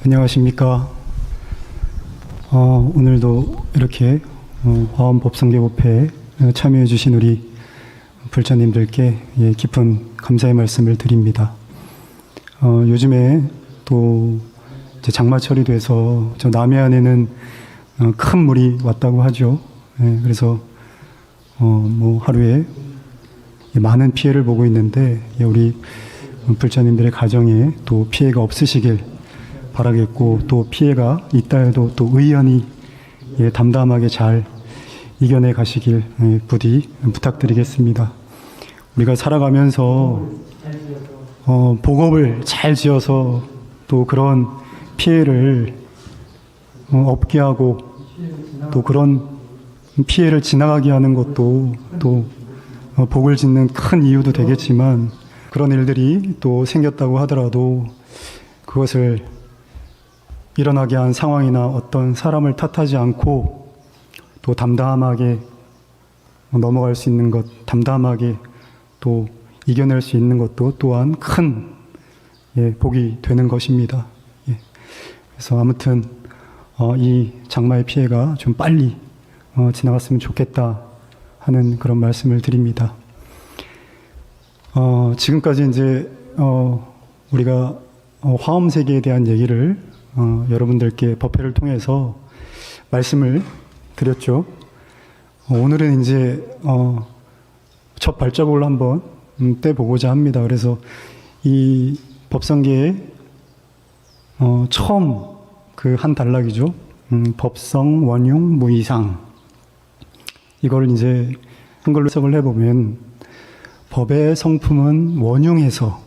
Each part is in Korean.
안녕하십니까. 오늘도 이렇게 화엄법성계법회에 참여해 주신 우리 불자님들께 깊은 감사의 말씀을 드립니다. 요즘에 또 이제 장마철이 돼서 저 남해안에는 큰 물이 왔다고 하죠. 그래서 하루에 많은 피해를 보고 있는데 우리 불자님들의 가정에 또 피해가 없으시길 바라겠고, 또 피해가 있다 해도 또 의연히 담담하게 잘 이겨내 가시길 부디 부탁드리겠습니다. 우리가 살아가면서 복업을 잘 지어서 또 그런 피해를 없게 하고 또 그런 피해를 지나가게 하는 것도 또 복을 짓는 큰 이유도 되겠지만, 그런 일들이 또 생겼다고 하더라도 그것을 일어나게 한 상황이나 어떤 사람을 탓하지 않고 또 담담하게 넘어갈 수 있는 것, 담담하게 또 이겨낼 수 있는 것도 또한 큰 복이 되는 것입니다. 그래서 아무튼 이 장마의 피해가 좀 빨리 지나갔으면 좋겠다 하는 그런 말씀을 드립니다. 지금까지 이제 우리가 화엄 세계에 대한 얘기를 여러분들께 법회를 통해서 말씀을 드렸죠. 오늘은 이제 첫 발자국을 한번 떼보고자 합니다. 그래서 이 법성계의 처음 그 한 단락이죠. 법성 원융 무이상. 이걸 이제 한글로 해석을 해보면, 법의 성품은 원융해서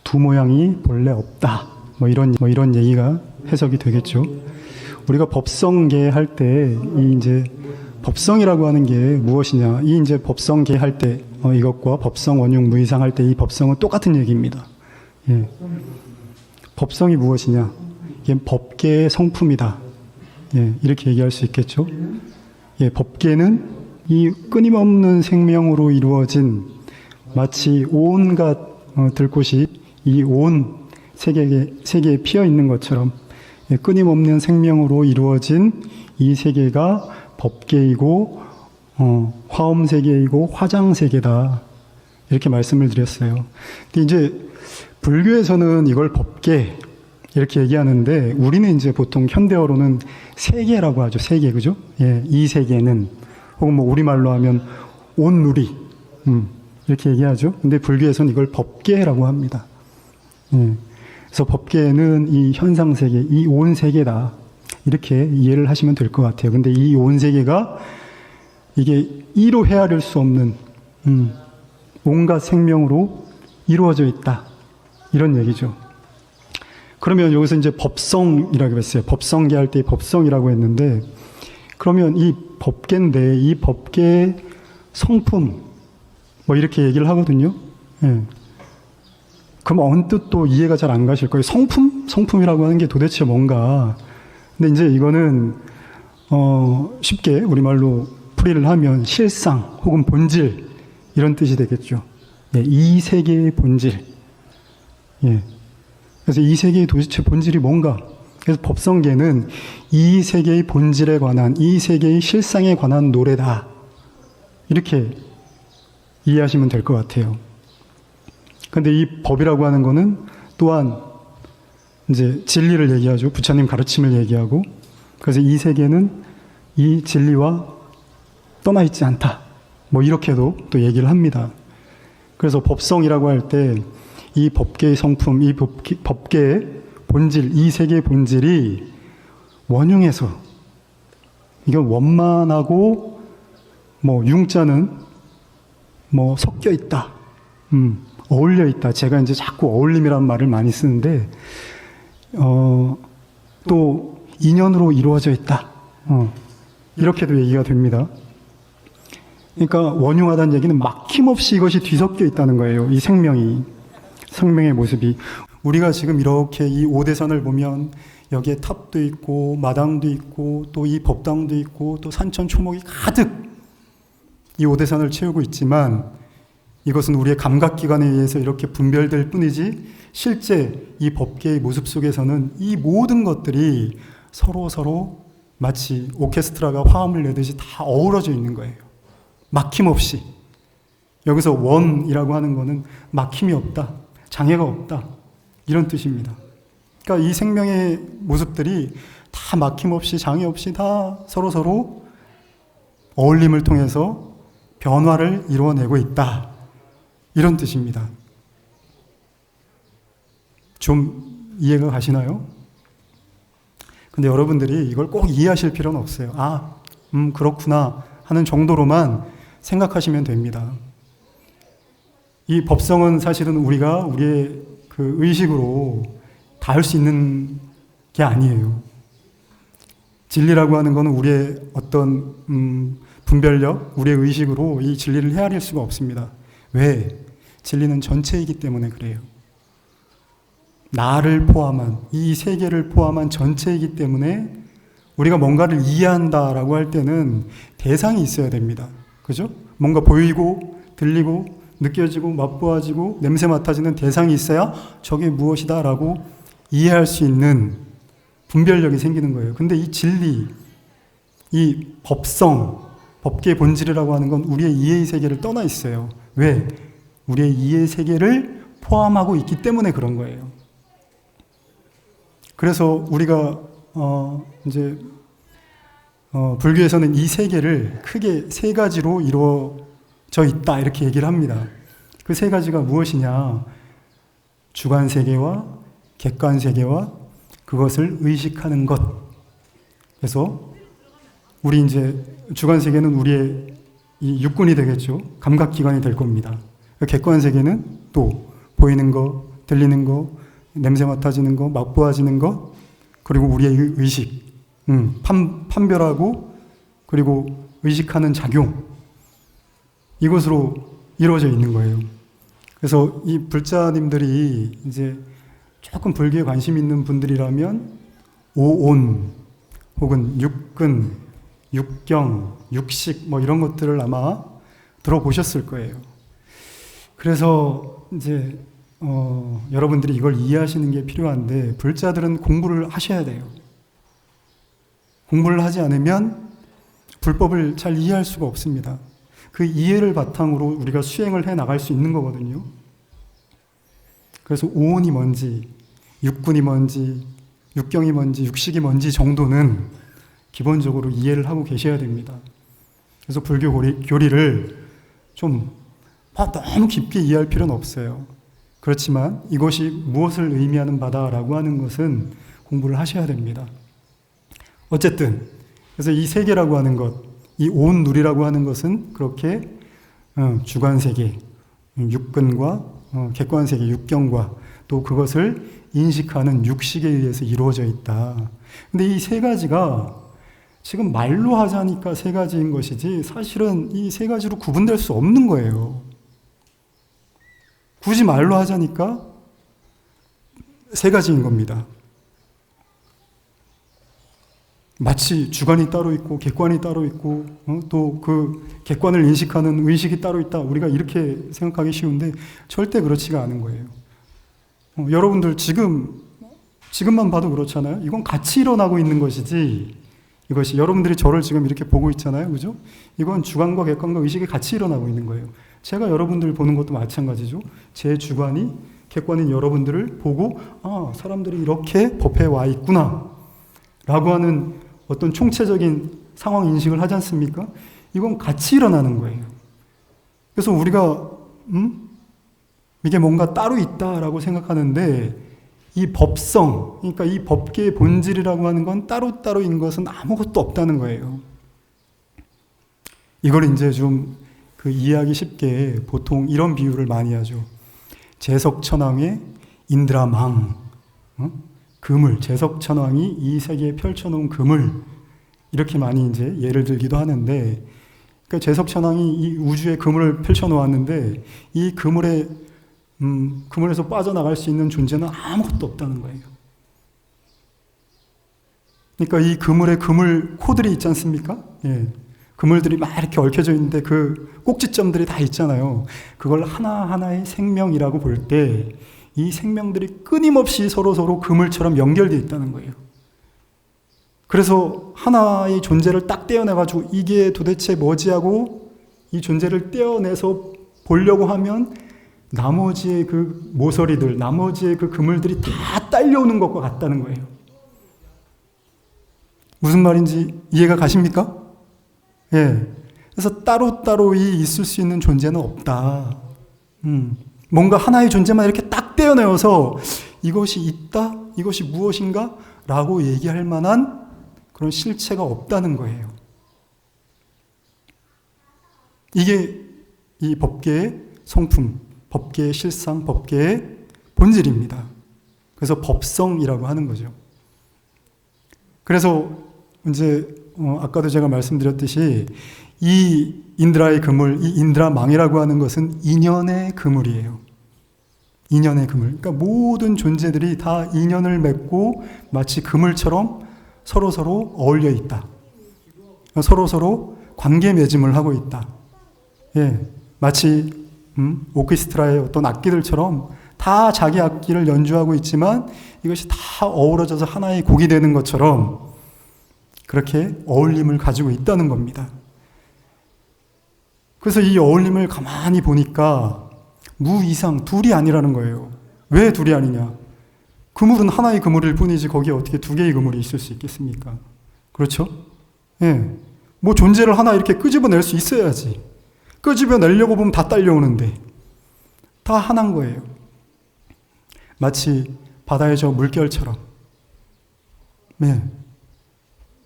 두 모양이 본래 없다. 이런 얘기가 해석이 되겠죠. 우리가 법성계 할 때 이 이제 법성이라고 하는 게 무엇이냐? 이 이제 법성계 할 때 이것과 법성 원융 무이상 할 때 이 법성은 똑같은 얘기입니다. 법성이 무엇이냐? 이게 법계의 성품이다. 이렇게 얘기할 수 있겠죠. 법계는 이 끊임없는 생명으로 이루어진, 마치 온갖 들꽃이 이 온 세계에 피어 있는 것처럼 끊임없는 생명으로 이루어진 이 세계가 법계이고 화엄 세계이고 화장 세계다, 이렇게 말씀을 드렸어요. 근데 이제 불교에서는 이걸 법계 이렇게 얘기하는데, 우리는 이제 보통 현대어로는 세계라고 하죠. 세계, 그죠? 이 세계는, 혹은 우리말로 하면 온누리, 이렇게 얘기하죠. 근데 불교에서는 이걸 법계라고 합니다. 그래서 법계는 이 현상 세계, 이 온 세계다, 이렇게 이해를 하시면 될 것 같아요. 근데 이 온 세계가 이게 이로 헤아릴 수 없는 온갖 생명으로 이루어져 있다, 이런 얘기죠. 그러면 여기서 이제 법성이라고 했어요. 법성계 할 때 법성이라고 했는데, 그러면 이 법계인데 이 법계의 성품 이렇게 얘기를 하거든요. 그럼 언뜻 또 이해가 잘 안 가실 거예요. 성품이라고 하는 게 도대체 뭔가. 근데 이제 이거는 쉽게 우리말로 풀이를 하면 실상 혹은 본질, 이런 뜻이 되겠죠. 이 세계의 본질. 그래서 이 세계의 도대체 본질이 뭔가. 그래서 법성계는 이 세계의 본질에 관한, 이 세계의 실상에 관한 노래다, 이렇게 이해하시면 될 것 같아요. 근데 이 법이라고 하는 거는 또한 이제 진리를 얘기하죠. 부처님 가르침을 얘기하고, 그래서 이 세계는 이 진리와 떠나 있지 않다, 이렇게도 또 얘기를 합니다. 그래서 법성이라고 할 때 이 법계의 성품, 이 법계의 본질, 이 세계의 본질이 원융해서, 이건 원만하고 융자는 섞여 있다, 어울려 있다. 제가 이제 자꾸 어울림이라는 말을 많이 쓰는데, 또 인연으로 이루어져 있다, 이렇게도 얘기가 됩니다. 그러니까 원융하다는 얘기는 막힘없이 이것이 뒤섞여 있다는 거예요. 이 생명의 모습이. 우리가 지금 이렇게 이 오대산을 보면 여기에 탑도 있고 마당도 있고 또 이 법당도 있고 또 산천 초목이 가득 이 오대산을 채우고 있지만, 이것은 우리의 감각기관에 의해서 이렇게 분별될 뿐이지 실제 이 법계의 모습 속에서는 이 모든 것들이 서로 마치 오케스트라가 화음을 내듯이 다 어우러져 있는 거예요. 막힘없이. 여기서 원이라고 하는 거는 막힘이 없다, 장애가 없다, 이런 뜻입니다. 그러니까 이 생명의 모습들이 다 막힘없이 장애 없이 다 서로 어울림을 통해서 변화를 이루어내고 있다, 이런 뜻입니다. 좀 이해가 가시나요? 근데 여러분들이 이걸 꼭 이해하실 필요는 없어요. 그렇구나 하는 정도로만 생각하시면 됩니다. 이 법성은 사실은 우리가 우리의 그 의식으로 다 할 수 있는 게 아니에요. 진리라고 하는 것은 우리의 어떤 분별력, 우리의 의식으로 이 진리를 헤아릴 수가 없습니다. 왜? 진리는 전체이기 때문에 그래요. 나를 포함한, 이 세계를 포함한 전체이기 때문에 우리가 뭔가를 이해한다라고 할 때는 대상이 있어야 됩니다. 그죠? 뭔가 보이고 들리고 느껴지고 맛보아지고 냄새 맡아지는 대상이 있어야 저게 무엇이다라고 이해할 수 있는 분별력이 생기는 거예요. 근데 이 진리, 이 법성, 법계의 본질이라고 하는 건 우리의 이해의 세계를 떠나 있어요. 왜? 우리의 이해의 세계를 포함하고 있기 때문에 그런 거예요. 그래서 우리가 불교에서는 이 세계를 크게 세 가지로 이루어져 있다, 이렇게 얘기를 합니다. 그 세 가지가 무엇이냐? 주관 세계와 객관 세계와 그것을 의식하는 것. 그래서 우리 이제 주관 세계는 우리의 이 육군이 되겠죠. 감각기관이 될 겁니다. 객관 세계는 또 보이는 거, 들리는 거, 냄새 맡아지는 거, 맛보아지는 것, 그리고 우리의 의식, 판별하고 그리고 의식하는 작용, 이것으로 이루어져 있는 거예요. 그래서 이 불자님들이 이제 조금 불교에 관심 있는 분들이라면 오온 혹은 육근, 육경, 육식 뭐 이런 것들을 아마 들어보셨을 거예요. 그래서 이제 여러분들이 이걸 이해하시는 게 필요한데 불자들은 공부를 하셔야 돼요. 공부를 하지 않으면 불법을 잘 이해할 수가 없습니다. 그 이해를 바탕으로 우리가 수행을 해 나갈 수 있는 거거든요. 그래서 오온이 뭔지, 육군이 뭔지, 육경이 뭔지, 육식이 뭔지 정도는 기본적으로 이해를 하고 계셔야 됩니다. 그래서 불교 교리를 좀 너무 깊게 이해할 필요는 없어요. 그렇지만 이것이 무엇을 의미하는 바다라고 하는 것은 공부를 하셔야 됩니다. 어쨌든 그래서 이 세계라고 하는 것, 이 온 누리라고 하는 것은 그렇게 주관세계, 육근과 객관세계, 육경과 또 그것을 인식하는 육식에 의해서 이루어져 있다. 근데 이 세 가지가 지금 말로 하자니까 세 가지인 것이지 사실은 이 세 가지로 구분될 수 없는 거예요. 굳이 말로 하자니까 세 가지인 겁니다. 마치 주관이 따로 있고 객관이 따로 있고 또 그 객관을 인식하는 의식이 따로 있다. 우리가 이렇게 생각하기 쉬운데 절대 그렇지가 않은 거예요. 여러분들 지금만 봐도 그렇잖아요. 이건 같이 일어나고 있는 것이지 이것이 여러분들이 저를 지금 이렇게 보고 있잖아요. 그죠? 이건 주관과 객관과 의식이 같이 일어나고 있는 거예요. 제가 여러분들 보는 것도 마찬가지죠. 제 주관이 객관인 여러분들을 보고 사람들이 이렇게 법회에 와 있구나 라고 하는 어떤 총체적인 상황 인식을 하지 않습니까? 이건 같이 일어나는 거예요. 그래서 우리가 이게 뭔가 따로 있다라고 생각하는데 이 법성, 그러니까 이 법계의 본질이라고 하는 건 따로따로인 것은 아무것도 없다는 거예요. 이걸 이제 좀 그 이해하기 쉽게 보통 이런 비유를 많이 하죠. 제석천왕의 인드라망, 그물, 제석천왕이 이 세계에 펼쳐놓은 그물, 이렇게 많이 이제 예를 들기도 하는데, 그러니까 제석천왕이 이 우주에 그물을 펼쳐놓았는데 이 그물에서 빠져나갈 수 있는 존재는 아무것도 없다는 거예요. 그러니까 이 그물에 그물 코들이 있지 않습니까? 예. 그물들이 막 이렇게 얽혀져 있는데 그 꼭지점들이 다 있잖아요. 그걸 하나하나의 생명이라고 볼 때 이 생명들이 끊임없이 서로 그물처럼 연결되어 있다는 거예요. 그래서 하나의 존재를 딱 떼어내가지고 이게 도대체 뭐지 하고 이 존재를 떼어내서 보려고 하면 나머지의 그 모서리들, 나머지의 그 그물들이 다 딸려오는 것과 같다는 거예요. 무슨 말인지 이해가 가십니까? 예. 그래서 따로따로 있을 수 있는 존재는 없다. 뭔가 하나의 존재만 이렇게 딱 떼어내어서 이것이 있다? 이것이 무엇인가? 라고 얘기할 만한 그런 실체가 없다는 거예요. 이게 이 법계의 성품, 법계의 실상, 법계의 본질입니다. 그래서 법성이라고 하는 거죠. 그래서 이제 아까도 제가 말씀드렸듯이 이 인드라의 그물, 이 인드라망이라고 하는 것은 인연의 그물이에요. 인연의 그물. 그러니까 모든 존재들이 다 인연을 맺고 마치 그물처럼 서로 어울려 있다. 서로 관계 맺음을 하고 있다. 예, 마치 오케스트라의 어떤 악기들처럼 다 자기 악기를 연주하고 있지만 이것이 다 어우러져서 하나의 곡이 되는 것처럼 그렇게 어울림을 가지고 있다는 겁니다. 그래서 이 어울림을 가만히 보니까 무이상, 둘이 아니라는 거예요. 왜 둘이 아니냐? 그물은 하나의 그물일 뿐이지 거기에 어떻게 두 개의 그물이 있을 수 있겠습니까? 그렇죠? 예. 뭐 존재를 하나 이렇게 끄집어낼 수 있어야지. 끄집어내려고 보면 다 딸려오는데 다 하나인 거예요. 마치 바다의 저 물결처럼. 네.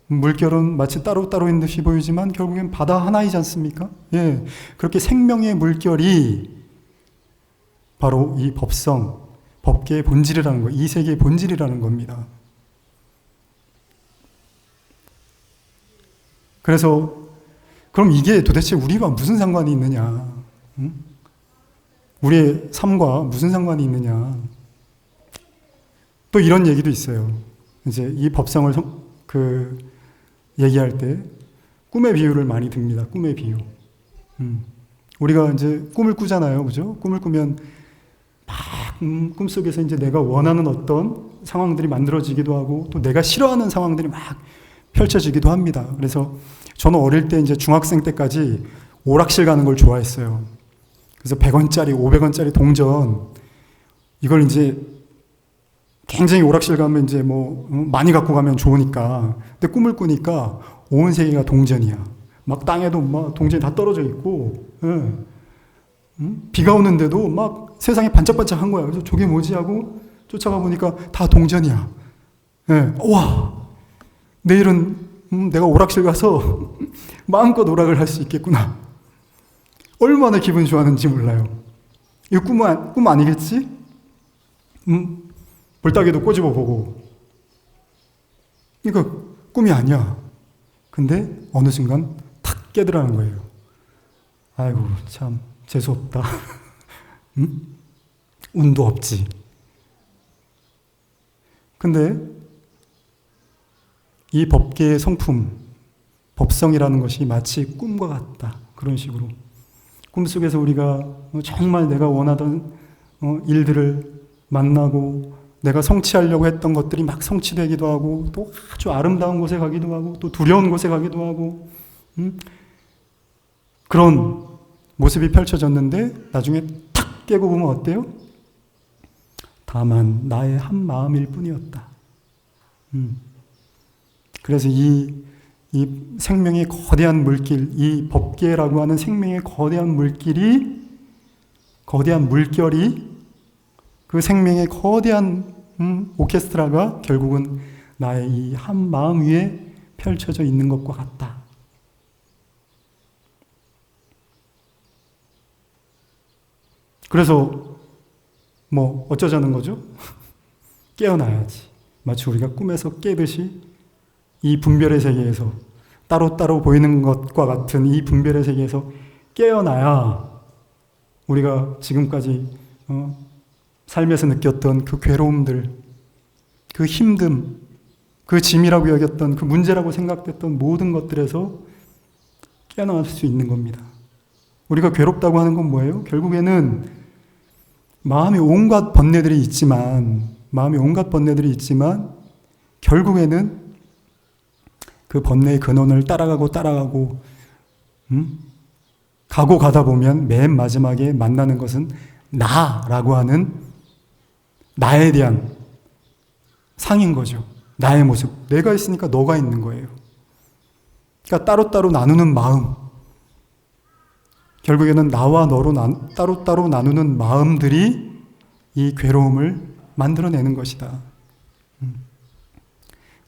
물결은 마치 따로따로 있는 듯이 보이지만 결국엔 바다 하나이지 않습니까? 예. 그렇게 생명의 물결이 바로 이 법성, 법계의 본질이라는 거, 이 세계의 본질이라는 겁니다. 그래서 그럼 이게 도대체 우리와 무슨 상관이 있느냐? 응? 우리의 삶과 무슨 상관이 있느냐? 또 이런 얘기도 있어요. 이제 이 법성을 얘기할 때 꿈의 비유를 많이 듭니다. 꿈의 비유. 우리가 이제 꿈을 꾸잖아요, 그죠? 꿈을 꾸면 막 꿈속에서 이제 내가 원하는 어떤 상황들이 만들어지기도 하고 또 내가 싫어하는 상황들이 막 펼쳐지기도 합니다. 그래서 저는 어릴 때 이제 중학생 때까지 오락실 가는 걸 좋아했어요. 그래서 100원짜리, 500원짜리 동전 이걸 이제 굉장히 오락실 가면 이제 뭐 많이 갖고 가면 좋으니까. 근데 꿈을 꾸니까 온 세계가 동전이야. 막 땅에도 막 동전이 다 떨어져 있고, 예. 비가 오는데도 막 세상이 반짝반짝한 거야. 그래서 저게 뭐지 하고 쫓아가 보니까 다 동전이야. 예. 와, 내일은 내가 오락실 가서 마음껏 오락을 할 수 있겠구나. 얼마나 기분 좋았는지 몰라요. 이거 꿈 아니겠지? 볼따개도 꼬집어 보고. 이거 꿈이 아니야. 근데 어느 순간 탁 깨더라는 거예요. 아이고 참 재수없다. 운도 없지. 근데 이 법계의 성품, 법성이라는 것이 마치 꿈과 같다. 그런 식으로. 꿈속에서 우리가 정말 내가 원하던 일들을 만나고 내가 성취하려고 했던 것들이 막 성취되기도 하고 또 아주 아름다운 곳에 가기도 하고 또 두려운 곳에 가기도 하고 그런 모습이 펼쳐졌는데 나중에 탁 깨고 보면 어때요? 다만 나의 한 마음일 뿐이었다. 그래서 이 생명의 거대한 물길, 이 법계라고 하는 생명의 거대한 물결이 그 생명의 거대한 오케스트라가 결국은 나의 이 한 마음 위에 펼쳐져 있는 것과 같다. 그래서 뭐 어쩌자는 거죠? 깨어나야지. 마치 우리가 꿈에서 깨듯이 이 분별의 세계에서 따로따로 보이는 것과 같은 이 분별의 세계에서 깨어나야 우리가 지금까지 삶에서 느꼈던 그 괴로움들, 그 힘듦, 그 짐이라고 여겼던 그 문제라고 생각됐던 모든 것들에서 깨어날 수 있는 겁니다. 우리가 괴롭다고 하는 건 뭐예요? 결국에는 마음에 온갖 번뇌들이 있지만 결국에는 그 번뇌의 근원을 따라가고 가고 가다 보면 맨 마지막에 만나는 것은 나라고 하는 나에 대한 상인 거죠. 나의 모습. 내가 있으니까 너가 있는 거예요. 그러니까 따로따로 나누는 마음. 결국에는 나와 너로 따로따로 나누는 마음들이 이 괴로움을 만들어내는 것이다.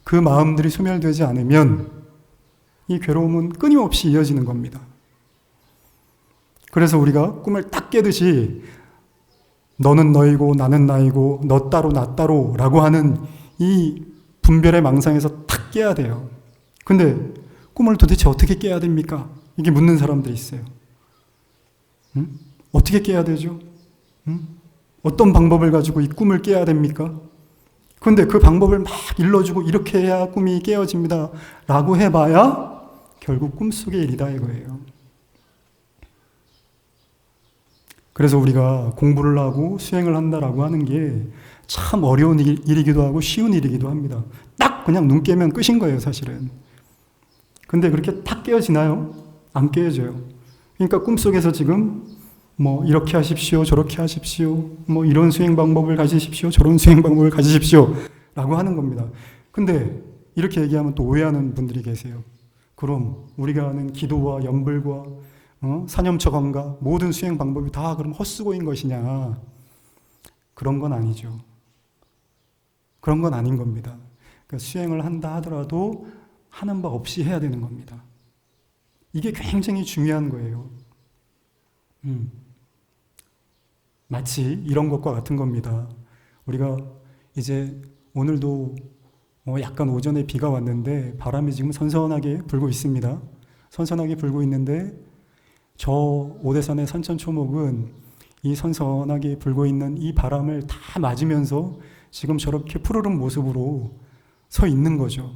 그 마음들이 소멸되지 않으면 이 괴로움은 끊임없이 이어지는 겁니다. 그래서 우리가 꿈을 딱 깨듯이 너는 너이고 나는 나이고 너 따로 나 따로 라고 하는 이 분별의 망상에서 탁 깨야 돼요. 근데 꿈을 도대체 어떻게 깨야 됩니까? 이게 묻는 사람들이 있어요. 어떻게 깨야 되죠? 어떤 방법을 가지고 이 꿈을 깨야 됩니까? 근데 그 방법을 막 일러주고 이렇게 해야 꿈이 깨어집니다 라고 해봐야 결국 꿈속의 일이다 이거예요. 그래서 우리가 공부를 하고 수행을 한다라고 하는 게 참 어려운 일이기도 하고 쉬운 일이기도 합니다. 딱 그냥 눈 깨면 끝인 거예요, 사실은. 근데 그렇게 딱 깨어지나요? 안 깨어져요. 그러니까 꿈속에서 지금 뭐 이렇게 하십시오, 저렇게 하십시오, 뭐 이런 수행 방법을 가지십시오, 저런 수행 방법을 가지십시오 라고 하는 겁니다. 근데 이렇게 얘기하면 또 오해하는 분들이 계세요. 그럼 우리가 아는 기도와 연불과 사념처감과 모든 수행 방법이 다 그럼 헛수고인 것이냐? 그런 건 아니죠. 그런 건 아닌 겁니다. 그러니까 수행을 한다 하더라도 하는 바 없이 해야 되는 겁니다. 이게 굉장히 중요한 거예요. 마치 이런 것과 같은 겁니다. 우리가 이제 오늘도 약간 오전에 비가 왔는데 바람이 지금 선선하게 불고 있습니다. 선선하게 불고 있는데 저 오대산의 산천초목은 이 선선하게 불고 있는 이 바람을 다 맞으면서 지금 저렇게 푸르른 모습으로 서 있는 거죠.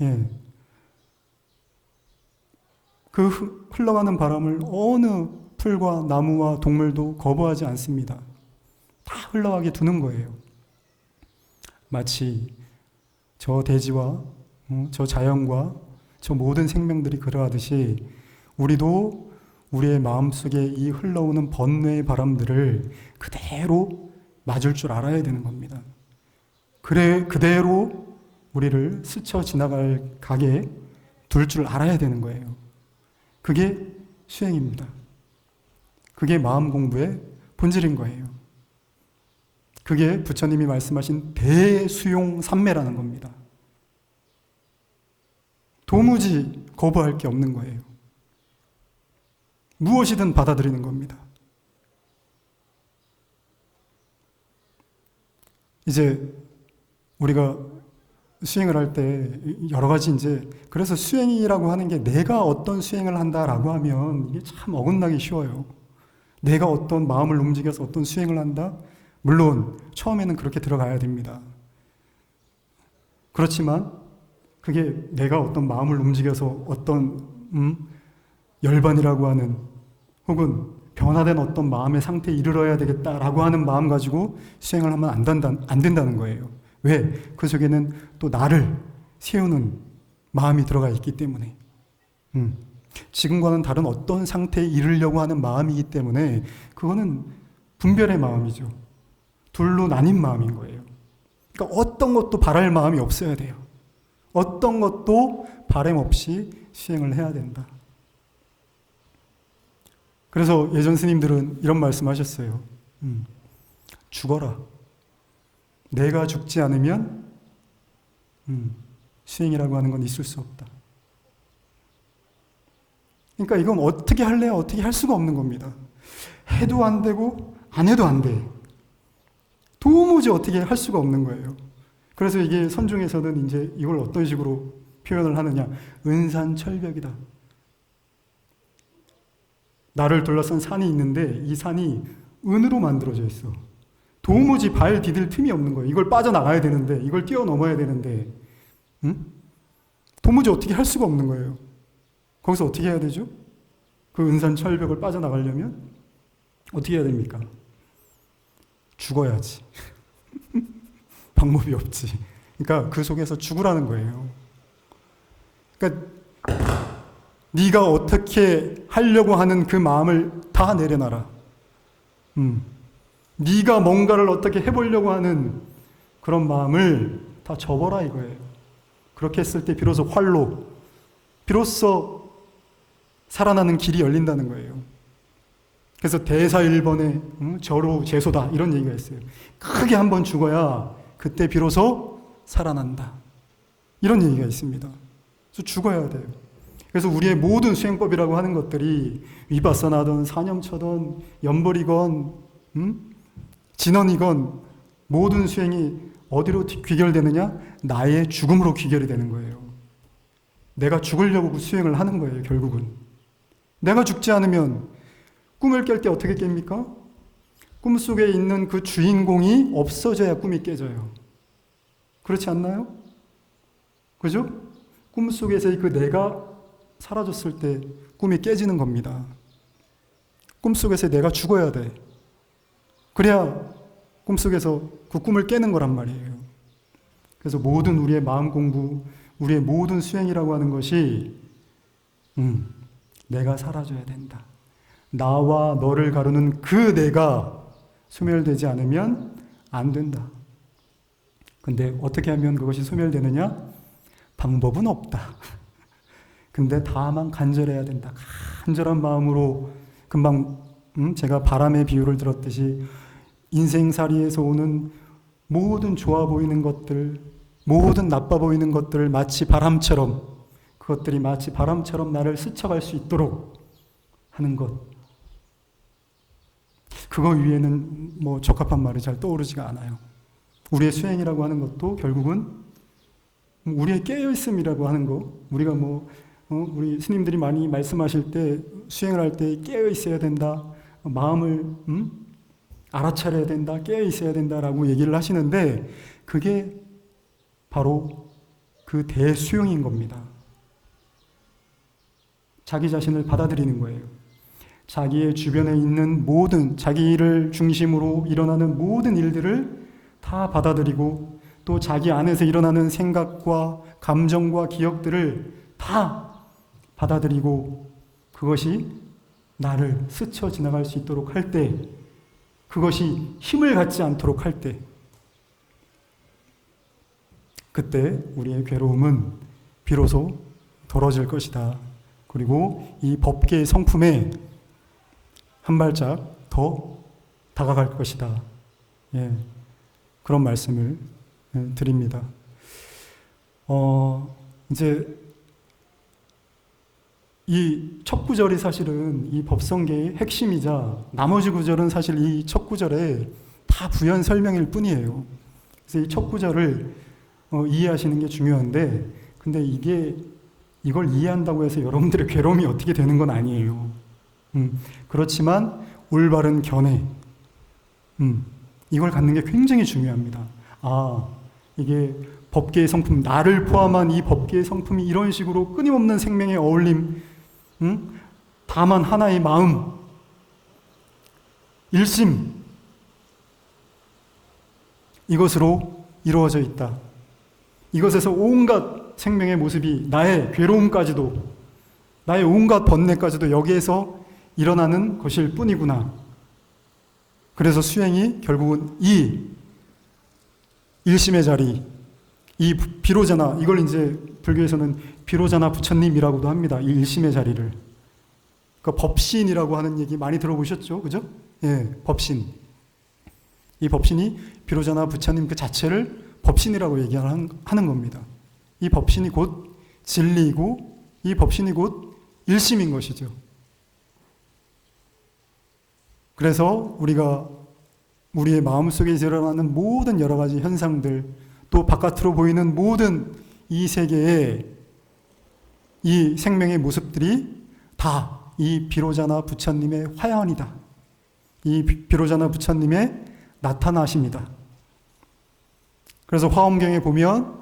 예. 그 흘러가는 바람을 어느 풀과 나무와 동물도 거부하지 않습니다. 다 흘러가게 두는 거예요. 마치 저 대지와 저 자연과 저 모든 생명들이 그러하듯이 우리도 우리의 마음속에 이 흘러오는 번뇌의 바람들을 그대로 맞을 줄 알아야 되는 겁니다. 그래 그대로 우리를 스쳐 가게 둘 줄 알아야 되는 거예요. 그게 수행입니다. 그게 마음 공부의 본질인 거예요. 그게 부처님이 말씀하신 대수용 삼매라는 겁니다. 도무지 거부할 게 없는 거예요. 무엇이든 받아들이는 겁니다. 이제 우리가 수행을 할 때 여러 가지 그래서 수행이라고 하는 게 내가 어떤 수행을 한다라고 하면 이게 참 어긋나기 쉬워요. 내가 어떤 마음을 움직여서 어떤 수행을 한다? 물론 처음에는 그렇게 들어가야 됩니다. 그렇지만 그게 내가 어떤 마음을 움직여서 어떤 열반이라고 하는 혹은 변화된 어떤 마음의 상태에 이르러야 되겠다라고 하는 마음 가지고 수행을 하면 안 된다는 거예요. 왜? 그 속에는 또 나를 세우는 마음이 들어가 있기 때문에 지금과는 다른 어떤 상태에 이르려고 하는 마음이기 때문에 그거는 분별의 마음이죠. 둘로 나뉜 마음인 거예요. 그러니까 어떤 것도 바랄 마음이 없어야 돼요. 어떤 것도 바램 없이 수행을 해야 된다. 그래서 예전 스님들은 이런 말씀하셨어요. 죽어라. 내가 죽지 않으면 수행이라고 하는 건 있을 수 없다. 그러니까 이건 어떻게 할래야 어떻게 할 수가 없는 겁니다. 해도 안 되고 안 해도 안 돼. 도무지 어떻게 할 수가 없는 거예요. 그래서 이게 선중에서는 이제 이걸 어떤 식으로 표현을 하느냐. 은산철벽이다. 나를 둘러싼 산이 있는데 이 산이 은으로 만들어져 있어. 도무지 발 디딜 틈이 없는 거예요. 이걸 빠져나가야 되는데, 이걸 뛰어넘어야 되는데, 도무지 어떻게 할 수가 없는 거예요. 거기서 어떻게 해야 되죠? 그 은산 철벽을 빠져나가려면 어떻게 해야 됩니까? 죽어야지. 방법이 없지. 그러니까 그 속에서 죽으라는 거예요. 그러니까 네가 어떻게 하려고 하는 그 마음을 다 내려놔라. 네가 뭔가를 어떻게 해보려고 하는 그런 마음을 다 접어라 이거예요. 그렇게 했을 때 비로소 활로, 비로소 살아나는 길이 열린다는 거예요. 그래서 대사일번의 저로 제소다 이런 얘기가 있어요. 크게 한번 죽어야 그때 비로소 살아난다. 이런 얘기가 있습니다. 그래서 죽어야 돼요. 그래서 우리의 모든 수행법이라고 하는 것들이 위파사나든 사념처든 연벌이건 진언이건 모든 수행이 어디로 귀결되느냐? 나의 죽음으로 귀결이 되는 거예요. 내가 죽으려고 그 수행을 하는 거예요, 결국은. 내가 죽지 않으면 꿈을 깰 때 어떻게 깹니까? 꿈속에 있는 그 주인공이 없어져야 꿈이 깨져요. 그렇지 않나요? 그죠? 꿈속에서의 그 내가 사라졌을 때 꿈이 깨지는 겁니다. 꿈속에서 내가 죽어야 돼. 그래야 꿈속에서 그 꿈을 깨는 거란 말이에요. 그래서 모든 우리의 마음 공부, 우리의 모든 수행이라고 하는 것이 내가 사라져야 된다. 나와 너를 가르는 그 내가 소멸되지 않으면 안 된다. 근데 어떻게 하면 그것이 소멸되느냐? 방법은 없다. 근데 다만 간절해야 된다. 간절한 마음으로 금방 제가 바람의 비유를 들었듯이 인생살이에서 오는 모든 좋아 보이는 것들, 모든 나빠 보이는 것들을 마치 바람처럼, 그것들이 마치 바람처럼 나를 스쳐갈 수 있도록 하는 것. 그거 위에는 뭐 적합한 말이 잘 떠오르지가 않아요. 우리의 수행이라고 하는 것도 결국은 우리의 깨어있음이라고 하는 거, 우리가 우리 스님들이 많이 말씀하실 때 수행을 할 때 깨어있어야 된다, 마음을 알아차려야 된다, 깨어있어야 된다라고 얘기를 하시는데 그게 바로 그 대수용인 겁니다. 자기 자신을 받아들이는 거예요. 자기의 주변에 있는 모든, 자기를 중심으로 일어나는 모든 일들을 다 받아들이고 또 자기 안에서 일어나는 생각과 감정과 기억들을 다 받아들이고 그것이 나를 스쳐 지나갈 수 있도록 할 때, 그것이 힘을 갖지 않도록 할 때, 그때 우리의 괴로움은 비로소 덜어질 것이다. 그리고 이 법계의 성품에 한 발짝 더 다가갈 것이다. 예, 그런 말씀을 드립니다. 이제 이 첫 구절이 사실은 이 법성계의 핵심이자 나머지 구절은 사실 이 첫 구절에 다 부연 설명일 뿐이에요. 그래서 이 첫 구절을 이해하시는 게 중요한데, 근데 이걸 이해한다고 해서 여러분들의 괴로움이 어떻게 되는 건 아니에요. 그렇지만 올바른 견해, 이걸 갖는 게 굉장히 중요합니다. 이게 법계의 성품, 나를 포함한 이 법계의 성품이 이런 식으로 끊임없는 생명의 어울림, 다만 하나의 마음, 일심, 이것으로 이루어져 있다. 이것에서 온갖 생명의 모습이, 나의 괴로움까지도, 나의 온갖 번뇌까지도 여기에서 일어나는 것일 뿐이구나. 그래서 수행이 결국은 이 일심의 자리, 이 비로자나, 이걸 이제 불교에서는 비로자나 부처님이라고도 합니다. 이 일심의 자리를. 그 법신이라고 하는 얘기 많이 들어보셨죠? 그죠? 예, 법신. 이 법신이 비로자나 부처님 그 자체를 법신이라고 얘기하는 겁니다. 이 법신이 곧 진리이고 이 법신이 곧 일심인 것이죠. 그래서 우리가 우리의 마음속에 일어나는 모든 여러 가지 현상들, 또 바깥으로 보이는 모든 이 세계의 이 생명의 모습들이 다 이 비로자나 부처님의 화연이다. 이 비로자나 부처님의 나타나십니다. 그래서 화엄경에 보면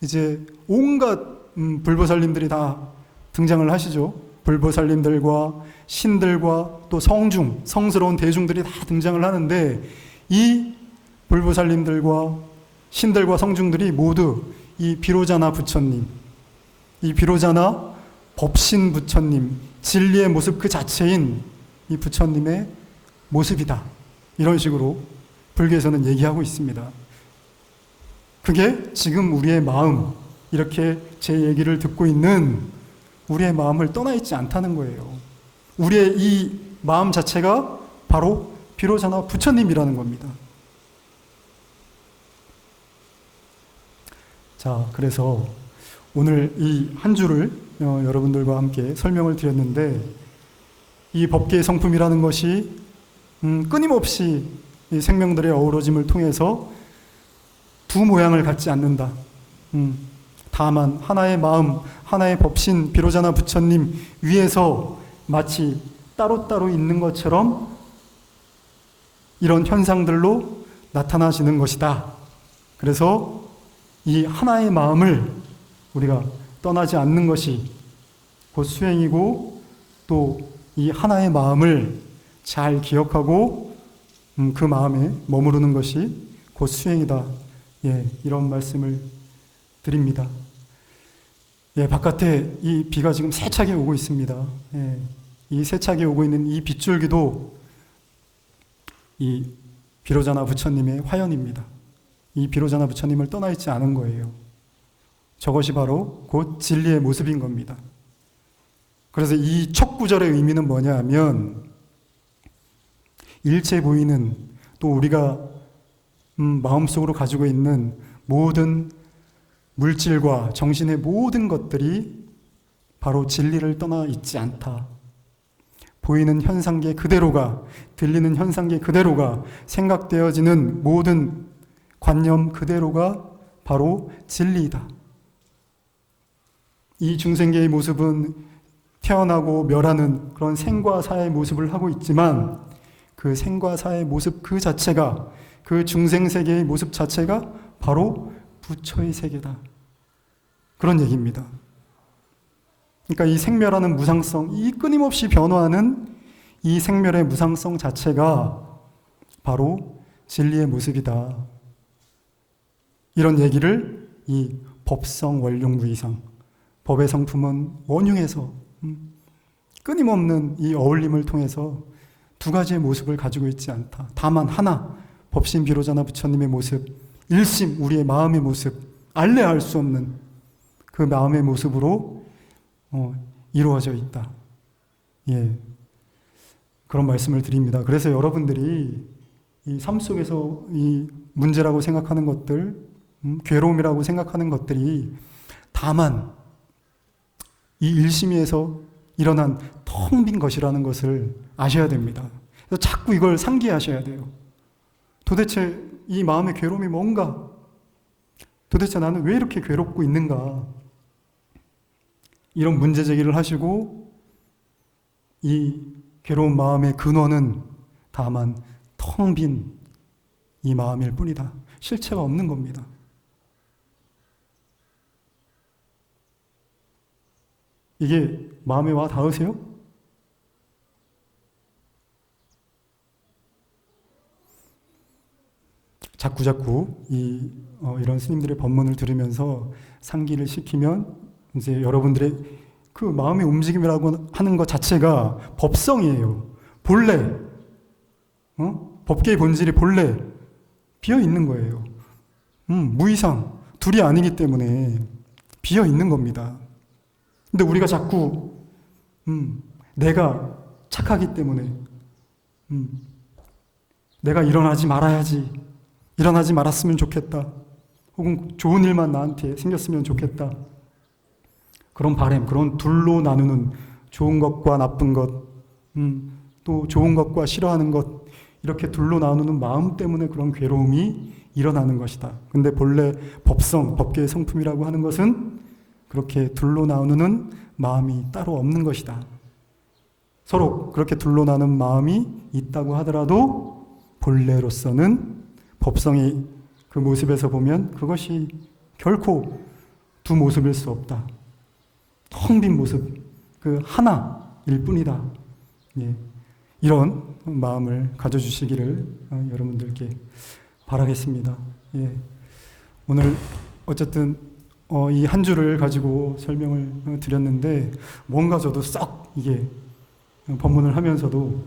이제 온갖 불보살님들이 다 등장을 하시죠. 불보살님들과 신들과 또 성중, 성스러운 대중들이 다 등장을 하는데, 이 불보살님들과 신들과 성중들이 모두 이 비로자나 부처님, 이 비로자나 법신 부처님, 진리의 모습 그 자체인 이 부처님의 모습이다. 이런 식으로 불교에서는 얘기하고 있습니다. 그게 지금 우리의 마음, 이렇게 제 얘기를 듣고 있는 우리의 마음을 떠나 있지 않다는 거예요. 우리의 이 마음 자체가 바로 비로자나 부처님이라는 겁니다. 자, 그래서 오늘 이 한 주를 여러분들과 함께 설명을 드렸는데, 이 법계의 성품이라는 것이 끊임없이 이 생명들의 어우러짐을 통해서 두 모양을 갖지 않는다. 다만 하나의 마음, 하나의 법신 비로자나 부처님 위에서 마치 따로따로 있는 것처럼 이런 현상들로 나타나시는 것이다. 그래서 이 하나의 마음을 우리가 떠나지 않는 것이 곧 수행이고, 또 이 하나의 마음을 잘 기억하고 그 마음에 머무르는 것이 곧 수행이다. 예, 이런 말씀을 드립니다. 예, 바깥에 이 비가 지금 세차게 오고 있습니다. 예, 이 세차게 오고 있는 이 빗줄기도 이 비로자나 부처님의 화연입니다. 이 비로자나 부처님을 떠나 있지 않은 거예요. 저것이 바로 곧 진리의 모습인 겁니다. 그래서 이 첫 구절의 의미는 뭐냐 하면, 일체 보이는, 또 우리가 마음속으로 가지고 있는 모든 물질과 정신의 모든 것들이 바로 진리를 떠나 있지 않다. 보이는 현상계 그대로가, 들리는 현상계 그대로가, 생각되어지는 모든 관념 그대로가 바로 진리이다. 이 중생계의 모습은 태어나고 멸하는 그런 생과 사의 모습을 하고 있지만, 그 생과 사의 모습 그 자체가, 그 중생세계의 모습 자체가 바로 부처의 세계다. 그런 얘기입니다. 그러니까 이 생멸하는 무상성, 이 끊임없이 변화하는 이 생멸의 무상성 자체가 바로 진리의 모습이다. 이런 얘기를 이 법성 원룡무이상, 법의 성품은 원흉에서 끊임없는 이 어울림을 통해서 두 가지의 모습을 가지고 있지 않다. 다만 하나, 법신 비로자나 부처님의 모습, 일심 우리의 마음의 모습, 알래할 수 없는 그 마음의 모습으로 이루어져 있다. 예, 그런 말씀을 드립니다. 그래서 여러분들이 이 삶 속에서 이 문제라고 생각하는 것들, 괴로움이라고 생각하는 것들이 다만 이 일심위에서 일어난 텅 빈 것이라는 것을 아셔야 됩니다. 그래서 자꾸 이걸 상기하셔야 돼요. 도대체 이 마음의 괴로움이 뭔가? 도대체 나는 왜 이렇게 괴롭고 있는가? 이런 문제 제기를 하시고, 이 괴로운 마음의 근원은 다만 텅 빈 이 마음일 뿐이다. 실체가 없는 겁니다. 이게 마음에 와 닿으세요? 자꾸 이런 스님들의 법문을 들으면서 상기를 시키면 이제 여러분들의 그 마음의 움직임이라고 하는 것 자체가 법성이에요. 본래, 법계의 본질이 본래 비어 있는 거예요. 무이상, 둘이 아니기 때문에 비어 있는 겁니다. 근데 우리가 자꾸 내가 착하기 때문에 내가 일어나지 말아야지, 일어나지 말았으면 좋겠다, 혹은 좋은 일만 나한테 생겼으면 좋겠다, 그런 바램, 그런 둘로 나누는 좋은 것과 나쁜 것, 또 좋은 것과 싫어하는 것, 이렇게 둘로 나누는 마음 때문에 그런 괴로움이 일어나는 것이다. 근데 본래 법성, 법계의 성품이라고 하는 것은 그렇게 둘로 나누는 마음이 따로 없는 것이다. 서로 그렇게 둘로 나눈 마음이 있다고 하더라도 본래로서는 법성의 그 모습에서 보면 그것이 결코 두 모습일 수 없다. 텅 빈 모습, 그 하나일 뿐이다. 예, 이런 마음을 가져주시기를 여러분들께 바라겠습니다. 예, 오늘 어쨌든 이 한 주를 가지고 설명을 드렸는데 뭔가 저도 썩 이게 법문을 하면서도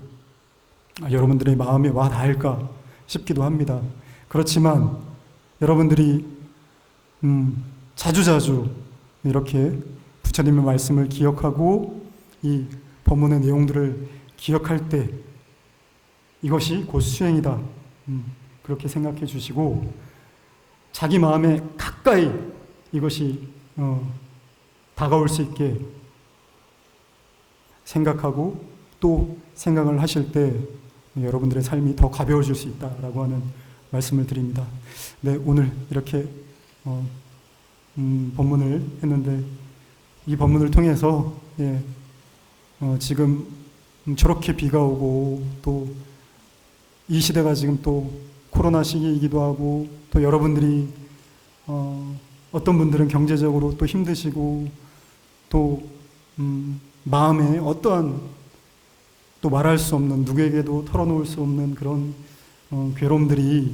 여러분들의 마음에 와 닿을까 싶기도 합니다. 그렇지만 여러분들이 자주자주 이렇게 부처님의 말씀을 기억하고 이 법문의 내용들을 기억할 때 이것이 곧 수행이다. 그렇게 생각해 주시고 자기 마음에 가까이 이것이 다가올 수 있게 생각하고 또 생각을 하실 때 여러분들의 삶이 더 가벼워질 수 있다라고 하는 말씀을 드립니다. 네, 오늘 이렇게 법문을 했는데 이 법문을 통해서 지금 저렇게 비가 오고 또 이 시대가 지금 또 코로나 시기이기도 하고 또 여러분들이 어떤 분들은 경제적으로 또 힘드시고 또 마음에 어떠한 또 말할 수 없는 누구에게도 털어놓을 수 없는 그런 괴로움들이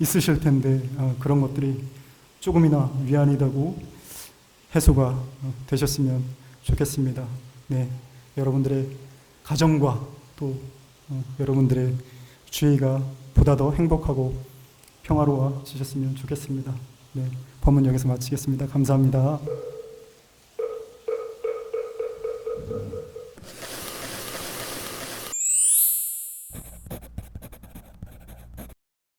있으실 텐데 그런 것들이 조금이나 위안이 되고 해소가 되셨으면 좋겠습니다. 네, 여러분들의 가정과 또 여러분들의 주위가 보다 더 행복하고 평화로워지셨으면 좋겠습니다. 네, 법문 여기서 마치겠습니다. 감사합니다.